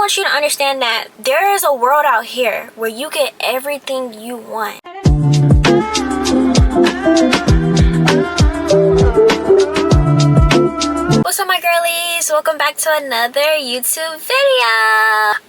want you to understand that there is a world out here where you get everything you want. What's up, my girlies? Welcome back to another YouTube video.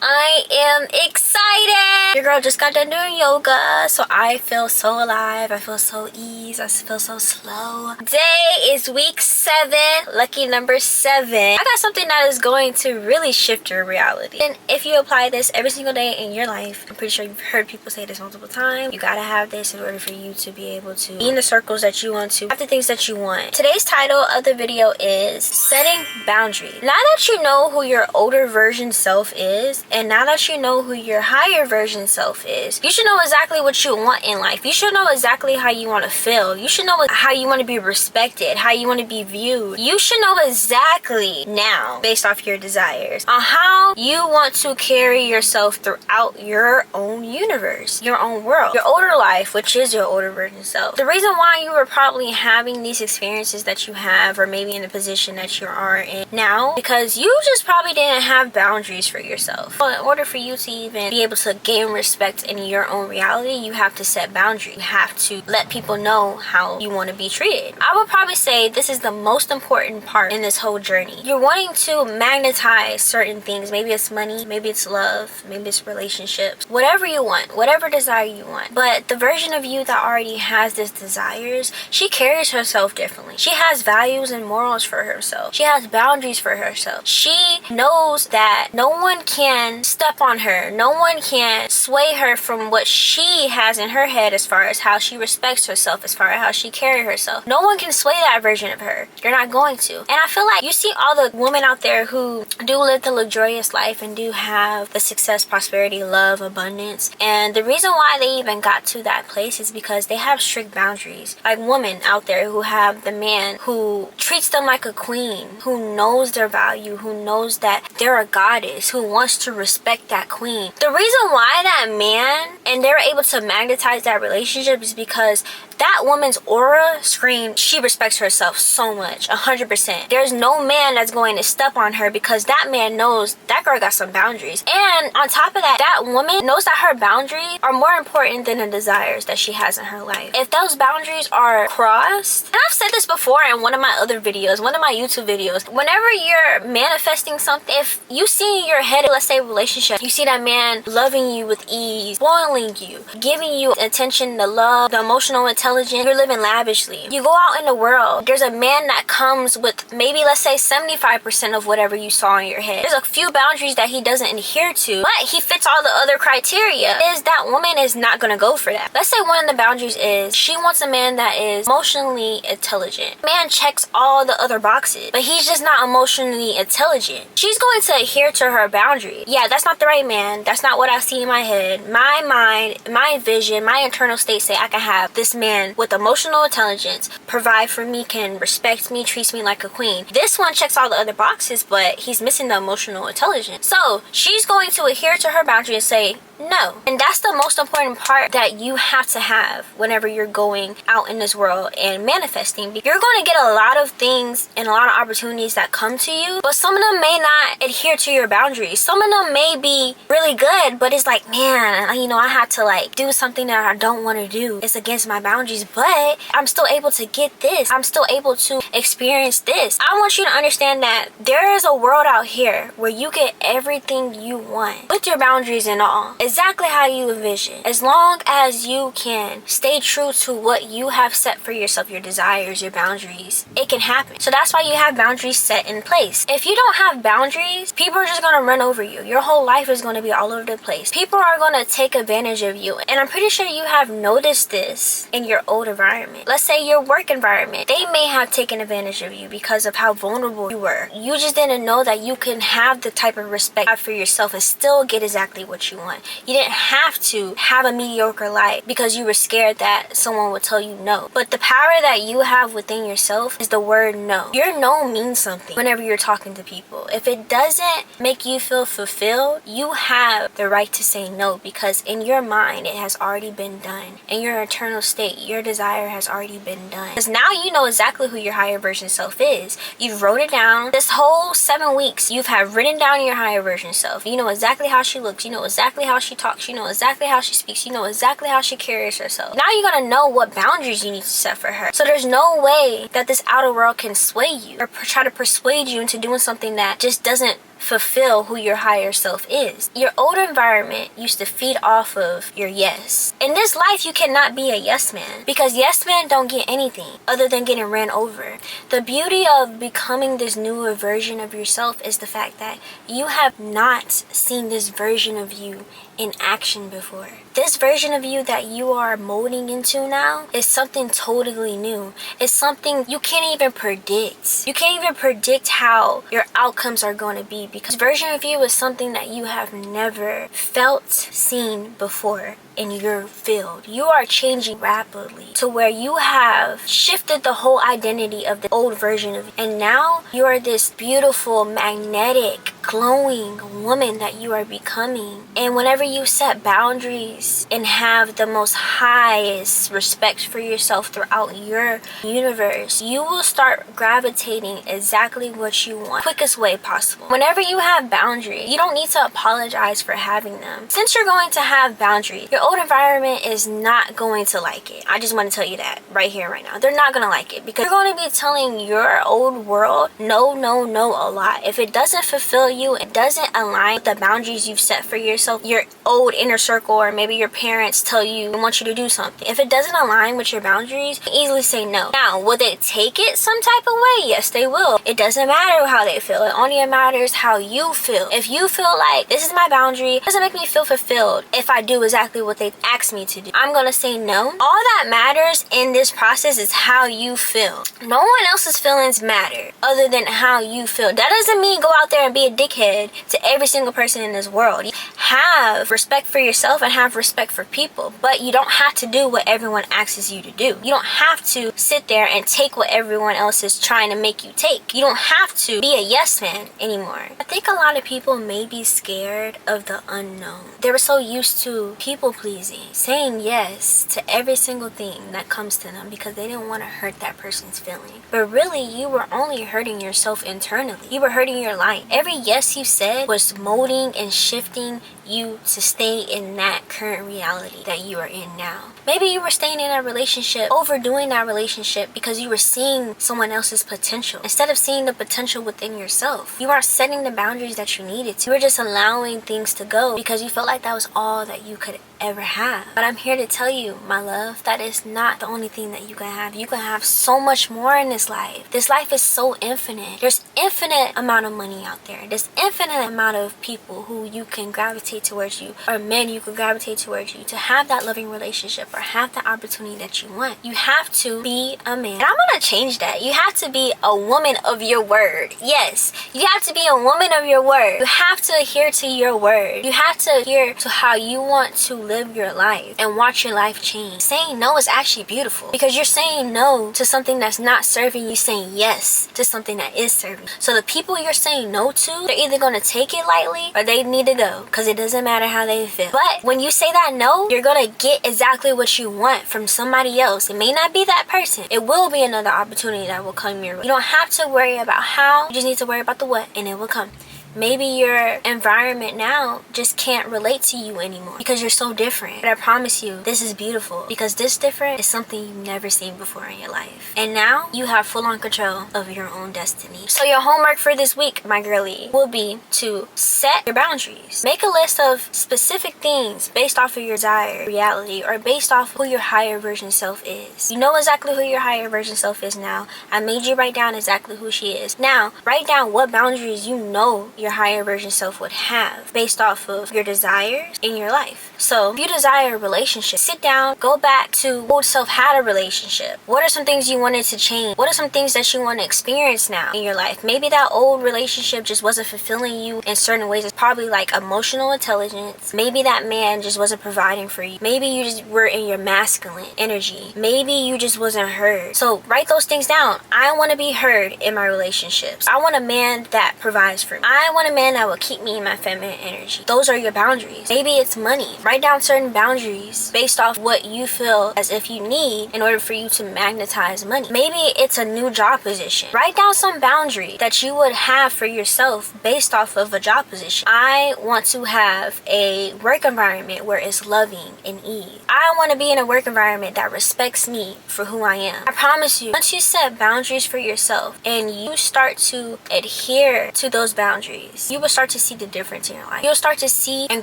I am excited. Your girl just got done doing yoga, so I feel so alive. I feel so ease. I feel so slow. Today is week 7, lucky number 7. I got something that is going to really shift your reality. And if you apply this every single day in your life, I'm pretty sure you've heard people say this multiple times. You gotta have this in order for you to be able to be in the circles that you want to, have the things that you want. Today's title of the video is setting boundaries. Now that you know who your older version self is, and now that you know who your higher version self is, you should know exactly what you want in life. You should know exactly how you want to feel. You should know how you want to be respected, how you want to be viewed. You should know exactly now, based off your desires, on how you want to carry yourself throughout your own universe, your own world, your older life, which is your older version self. The reason why you were probably having these experiences that you have, or maybe in the position that you are in now, because you just probably didn't have boundaries for yourself. Well, in order for you to even be able to gain respect in your own reality, you have to set boundaries. You have to let people know how you want to be treated. I would probably say this is the most important part in this whole journey. You're wanting to magnetize certain things. Maybe it's money, maybe it's love, maybe it's relationships, whatever you want, whatever desire you want. But the version of you that already has these desires, she carries herself differently. She has values and morals for herself. She has boundaries for herself. She knows that no one can step on her. No one can sway her from what she has in her head as far as how she respects herself, as far as how she carries herself. No one can sway that version of her. You're not going to. And I feel like you see all the women out there who do live the luxurious life and do have the success, prosperity, love, abundance. And the reason why they even got to that place is because they have strict boundaries. Like women out there who have the man who treats them like a queen, who knows their value, who knows that they're a goddess, who wants to respect that queen. The reason why that man and they're able to magnetize that relationship is because that woman's aura screams she respects herself so much, 100%. There's no man that's going to step on her because that man knows that girl got some boundaries. And on top of that, that woman knows that her boundaries are more important than the desires that she has in her life. If those boundaries are crossed, and I've said this before in one of my other videos, one of my YouTube videos, whenever you're manifesting something, if you see in your head, let's say relationship, you see that man loving you with ease, spoiling you, giving you attention, the love, the emotional intelligence, you're living lavishly. You go out in the world, there's a man that comes with maybe, let's say, 75% of whatever you saw in your head. There's a few boundaries that he doesn't adhere to, but he fits all the other criteria. Is that woman is not gonna go for that. Let's say one of the boundaries is she wants a man that is emotionally intelligent. Man checks all the other boxes, but he's just not emotionally intelligent. She's going to adhere to her boundary. Yeah, that's not the right man. That's not what I see in my head. My mind, my vision, my internal state say I can have this man with emotional intelligence, provide for me, can respect me, treats me like a queen. This one checks all the other boxes, but he's missing the emotional intelligence. So she's going to adhere to her boundary and say no. And that's the most important part that you have to have whenever you're going out in this world and manifesting. You're going to get a lot of things and a lot of opportunities that come to you, but some of them may not adhere to your boundaries. Some of them may be really good, but it's like, man, you know, I had to like do something that I don't want to do. It's against my boundaries, but I'm still able to get this. I'm still able to experience this. I want you to understand that there is a world out here where you get everything you want with your boundaries and all. Exactly how you envision. As long as you can stay true to what you have set for yourself, your desires, your boundaries, it can happen. So that's why you have boundaries set in place. If you don't have boundaries, people are just going to run over you. Your whole life is going to be all over the place. People are going to take advantage of you. And I'm pretty sure you have noticed this in your old environment. Let's say your work environment. They may have taken advantage of you because of how vulnerable you were. You just didn't know that you can have the type of respect for yourself and still get exactly what you want. You didn't have to have a mediocre life because you were scared that someone would tell you no. But the power that you have within yourself is the word no. Your no means something whenever you're talking to people. If it doesn't make you feel fulfilled, you have the right to say no, because in your mind it has already been done. In your eternal state, your desire has already been done. Because now you know exactly who your higher version self is. You've wrote it down. This whole 7 weeks, you've have written down your higher version self. You know exactly how she looks. You know exactly how she talks. You know exactly how she speaks. You know exactly how she carries herself. Now you're gonna know what boundaries you need to set for her. So there's no way that this outer world can sway you or try to persuade you into doing something that just doesn't fulfill who your higher self is. Your old environment used to feed off of your yes. In this life, you cannot be a yes man, because yes men don't get anything other than getting ran over. The beauty of becoming this newer version of yourself is the fact that you have not seen this version of you in action before. This version of you that you are molding into now is something totally new. It's something you can't even predict. You can't even predict how your outcomes are going to be, because version of you is something that you have never felt, seen before in your field. You are changing rapidly to where you have shifted the whole identity of the old version of you. And now you are this beautiful, magnetic, glowing woman that you are becoming. And whenever you set boundaries and have the most highest respect for yourself throughout your universe, you will start gravitating exactly what you want, quickest way possible. Whenever you have boundaries, you don't need to apologize for having them. Since you're going to have boundaries, your old environment is not going to like it. I just want to tell you that right here, right now. They're not going to like it, because you're going to be telling your old world no, no, no a lot. If it doesn't fulfill you, it doesn't align with the boundaries you've set for yourself, your old inner circle, or maybe your parents tell you and want you to do something. If it doesn't align with your boundaries, you can easily say no. Now, will they take it some type of way? Yes, they will. It doesn't matter how they feel. It only matters how you feel. If you feel like this is my boundary, it doesn't make me feel fulfilled if I do exactly what they asked me to do, I'm gonna say no. All that matters in this process is how you feel. No one else's feelings matter other than how you feel. That doesn't mean go out there and be a dickhead to every single person in this world. Have respect for yourself and have respect for people, but you don't have to do what everyone asks you to do. You don't have to sit there and take what everyone else is trying to make you take. You don't have to be a yes man anymore. I think a lot of people may be scared of the unknown. They were so used to people pleasing, saying yes to every single thing that comes to them because they didn't want to hurt that person's feeling. But really, you were only hurting yourself internally. You were hurting your life. Every yes you said was molding and shifting you to stay in that current reality that you are in now. Maybe you were staying in a relationship, overdoing that relationship because you were seeing someone else's potential instead of seeing the potential within yourself. You weren't setting the boundaries that you needed to. You were just allowing things to go because you felt like that was all that you could ever have. But I'm here to tell you, my love, that is not the only thing that you can have. You can have so much more in this life. This life is so infinite. There's infinite amount of money out there. There's infinite amount of people who you can gravitate towards you, or men you can gravitate towards you to have that loving relationship or have the opportunity that you want. You have to be a man. And I'm gonna change that. You have to be a woman of your word. Yes, you have to be a woman of your word. You have to adhere to your word. You have to adhere to how you want to live your life and watch your life change. Saying no is actually beautiful because you're saying no to something that's not serving you, saying yes to something that is serving. So the people you're saying no to, they're either going to take it lightly or they need to go, because it doesn't matter how they feel. But when you say that no, you're going to get exactly what you want from somebody else. It may not be that person. It will be another opportunity that will come your way. You don't have to worry about how, you just need to worry about the what, and it will come. Maybe your environment now just can't relate to you anymore because you're so different. But I promise you, this is beautiful, because this different is something you've never seen before in your life. And now you have full-on control of your own destiny. So your homework for this week, my girlie, will be to set your boundaries. Make a list of specific things based off of your desired reality or based off who your higher version self is. You know exactly who your higher version self is now. I made you write down exactly who she is. Now, write down what boundaries you know your higher version self would have based off of your desires in your life. So if you desire a relationship, sit down, go back to old self had a relationship. What are some things you wanted to change? What are some things that you want to experience now in your life? Maybe that old relationship just wasn't fulfilling you in certain ways. It's probably like emotional intelligence. Maybe that man just wasn't providing for you. Maybe you just were in your masculine energy. Maybe you just wasn't heard. So write those things down. I want to be heard in my relationships. I want a man that provides for me. I want a man that will keep me in my feminine energy. Those are your boundaries. Maybe it's money. Write down certain boundaries based off what you feel as if you need in order for you to magnetize money. Maybe it's a new job position. Write down some boundary that you would have for yourself based off of a job position. I want to have a work environment where it's loving and ease. I want to be in a work environment that respects me for who I am. I promise you, once you set boundaries for yourself and you start to adhere to those boundaries, you will start to see the difference in your life. You'll start to see and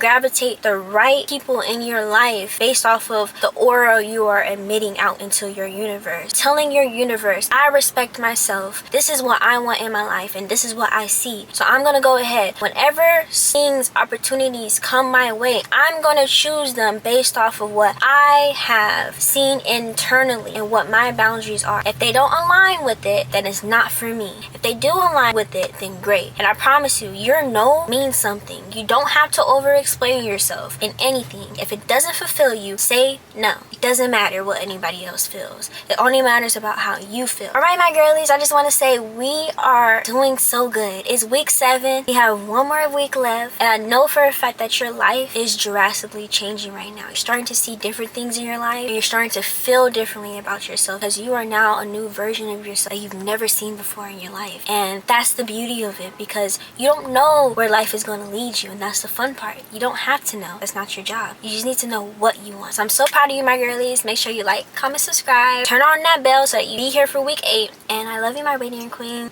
gravitate the right people in your life based off of the aura you are emitting out into your universe. Telling your universe, I respect myself. This is what I want in my life and this is what I see. So I'm going to go ahead. Whenever things, opportunities come my way, I'm going to choose them based off of what I have seen internally and what my boundaries are. If they don't align with it, then it's not for me. If they do align with it, then great. And I promise you, your no means something. You don't have to over-explain yourself in anything. If it doesn't fulfill you, say no. It doesn't matter what anybody else feels. It only matters about how you feel. Alright, my girlies, I just want to say we are doing so good. It's week 7. We have one more week left. And I know for a fact that your life is drastically changing right now. You're starting to see different things in your life. And you're starting to feel differently about yourself because you are now a new version of yourself that you've never seen before in your life. And that's the beauty of it, because you don't know where life is going to lead you, and that's the fun part. You don't have to know. That's not your job. You just need to know what you want. So I'm so proud of you, my girlies. Make sure you like, comment, subscribe, turn on that bell so that you be here for week 8. And I love you, my radiant queen.